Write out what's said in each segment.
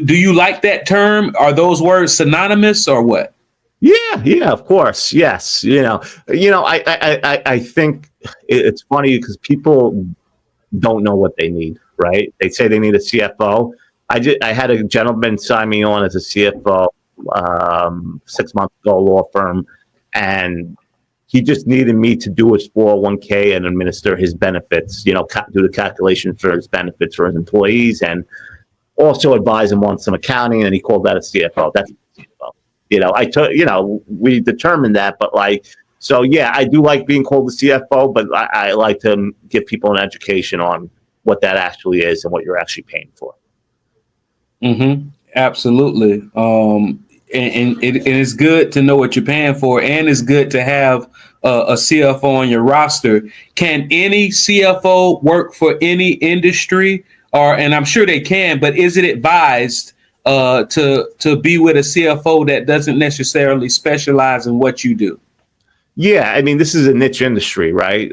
Do you like that term? Are those words synonymous or what? Yeah, of course. Yes. I think it's funny because people don't know what they need, right? They say they need a CFO. I had a gentleman sign me on as a CFO 6 months ago, law firm, and he just needed me to do his 401k and administer his benefits, do the calculation for his benefits for his employees and also advise him on some accounting, and he called that a CFO. That's a CFO. We determined that, but so yeah, I do like being called the CFO, but I like to give people an education on what that actually is and what you're actually paying for. Mm-hmm. Absolutely. And it is good to know what you're paying for, and it's good to have a CFO on your roster. Can any CFO work for any industry? And I'm sure they can, but is it advised to be with a CFO that doesn't necessarily specialize in what you do? Yeah, I mean, this is a niche industry, right?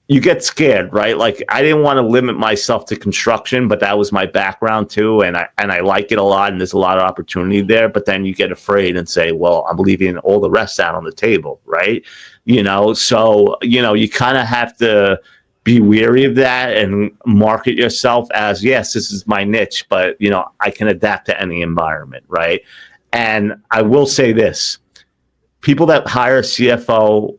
You get scared, right? Like, I didn't want to limit myself to construction, but that was my background too, and I like it a lot, and there's a lot of opportunity there. But then you get afraid and say, well, I'm leaving all the rest out on the table, right? So you kind of have to be wary of that and market yourself as, yes, this is my niche, but I can adapt to any environment, right? And I will say this: people that hire a CFO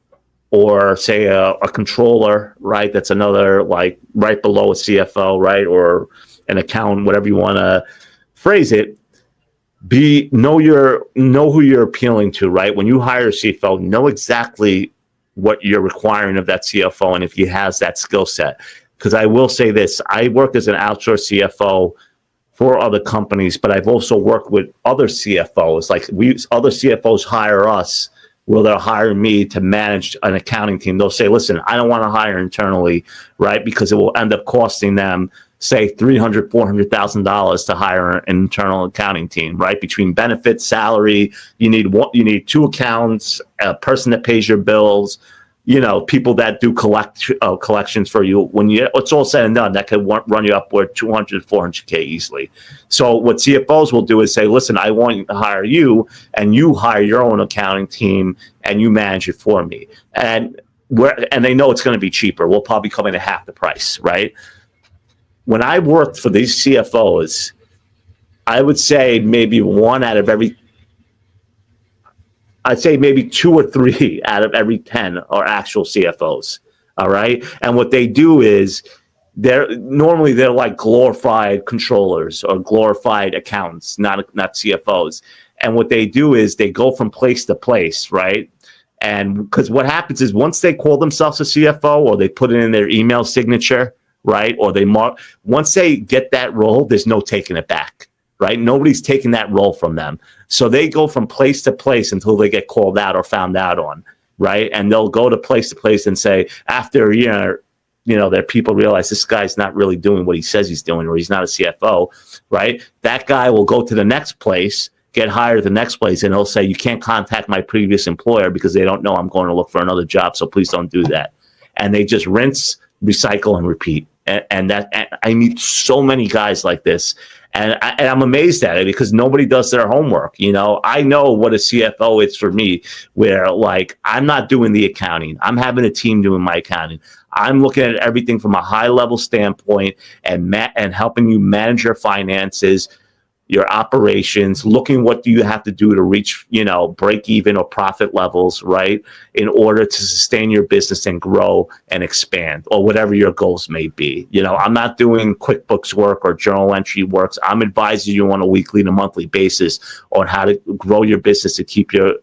or say a controller, right? That's another, like, right below a CFO, right? Or an accountant, whatever you want to phrase it. Know who you're appealing to, right? When you hire a CFO, know exactly what you're requiring of that CFO and if he has that skill set. Because I will say this: I work as an outsourced CFO for other companies, but I've also worked with other CFOs. Like, other CFOs hire us. Well, they'll hire me to manage an accounting team. They'll say, listen, I don't want to hire internally, right? Because it will end up costing them, say, $300,000, $400,000 to hire an internal accounting team, right? Between benefits, salary, you need two accountants, a person that pays your bills, people that do collections for you. When it's all said and done, that could run you upward 200, 400K easily. So what CFOs will do is say, listen, I want to hire you, and you hire your own accounting team, and you manage it for me. And they know it's going to be cheaper. We'll probably come in at half the price, right? When I worked for these CFOs, I would say maybe maybe 2 or 3 out of every 10 are actual CFOs. All right. And what they do is they're like glorified controllers or glorified accountants, not CFOs. And what they do is they go from place to place, right? And because what happens is, once they call themselves a CFO or they put it in their email signature, right? Or once they get that role, there's no taking it back. Right? Nobody's taking that role from them. So they go from place to place until they get called out or found out on, right? And they'll go to place and say, after a year, their people realize this guy's not really doing what he says he's doing, or he's not a CFO, right? That guy will go to the next place, get hired at the next place, and he'll say, you can't contact my previous employer because they don't know I'm going to look for another job, so please don't do that. And they just rinse, recycle, and repeat. And I meet so many guys like this. And I'm amazed at it because nobody does their homework. I know what a CFO is for me, where, like, I'm not doing the accounting. I'm having a team doing my accounting. I'm looking at everything from a high level standpoint and helping you manage your finances, your operations, looking what do you have to do to reach, break even or profit levels, right? In order to sustain your business and grow and expand, or whatever your goals may be. I'm not doing QuickBooks work or journal entry works. I'm advising you on a weekly to monthly basis on how to grow your business to keep your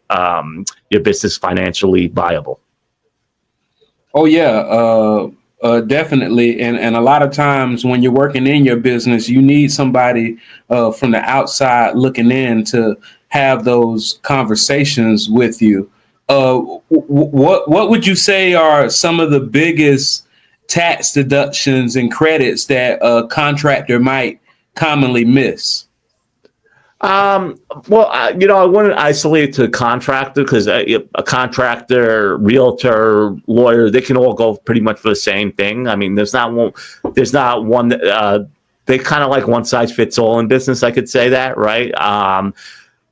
business financially viable. Oh, yeah. Definitely. And a lot of times when you're working in your business, you need somebody from the outside looking in to have those conversations with you. What would you say are some of the biggest tax deductions and credits that a contractor might commonly miss? I wouldn't isolate it to a contractor, because a contractor, realtor, lawyer, they can all go pretty much for the same thing. I mean, there's not one they kind of like one size fits all in business. I could say that, right?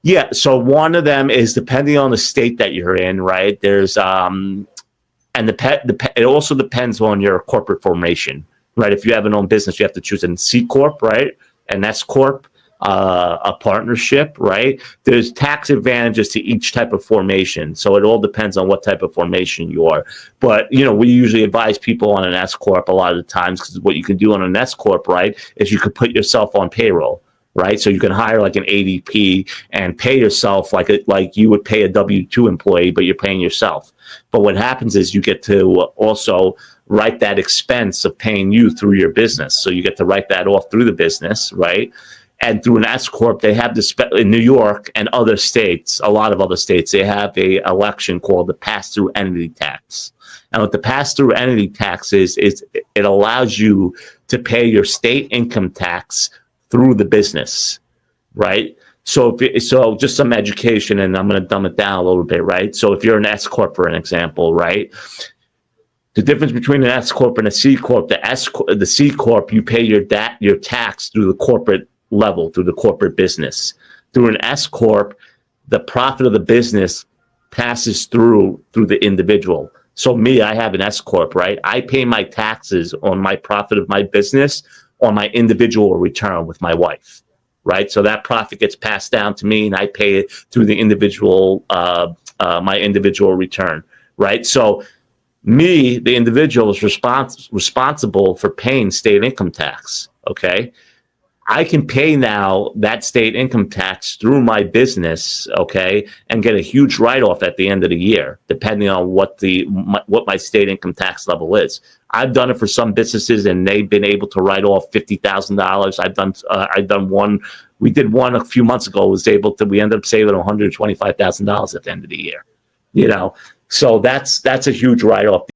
Yeah. So one of them is depending on the state that you're in, right? There's and it also depends on your corporate formation, right? If you have an own business, you have to choose a C corp, right? An S corp, a partnership, right? There's tax advantages to each type of formation, so it all depends on what type of formation you are. But we usually advise people on an S corp a lot of the times, because what you can do on an S corp, right, is you could put yourself on payroll. Right, so you can hire like an ADP and pay yourself like you would pay a W-2 employee, but you're paying yourself. But what happens is you get to also write that expense of paying you through your business. So you get to write that off through the business, right? And through an S corp, they have this in New York and other states, a lot of other states, they have a election called the pass-through entity tax. And what the pass-through entity tax is it allows you to pay your state income tax through the business, right? So just some education, and I'm going to dumb it down a little bit, right? So if you're an S corp, for an example, right? The difference between an S corp and a C corp, the C corp, you pay your tax through the corporate level, through the corporate business. Through an S corp, the profit of the business passes through the individual. So I have an S corp, right? I pay my taxes on my profit of my business on my individual return with my wife, right? So that profit gets passed down to me, and I pay it through the individual, my individual return, right? So the individual, is responsible for paying state income tax, okay? I can pay now that state income tax through my business, okay, and get a huge write-off at the end of the year, depending on what my state income tax level is. I've done it for some businesses, and they've been able to write off $50,000. I've done one. We did one a few months ago. We ended up saving $125,000 at the end of the year. So that's a huge write-off.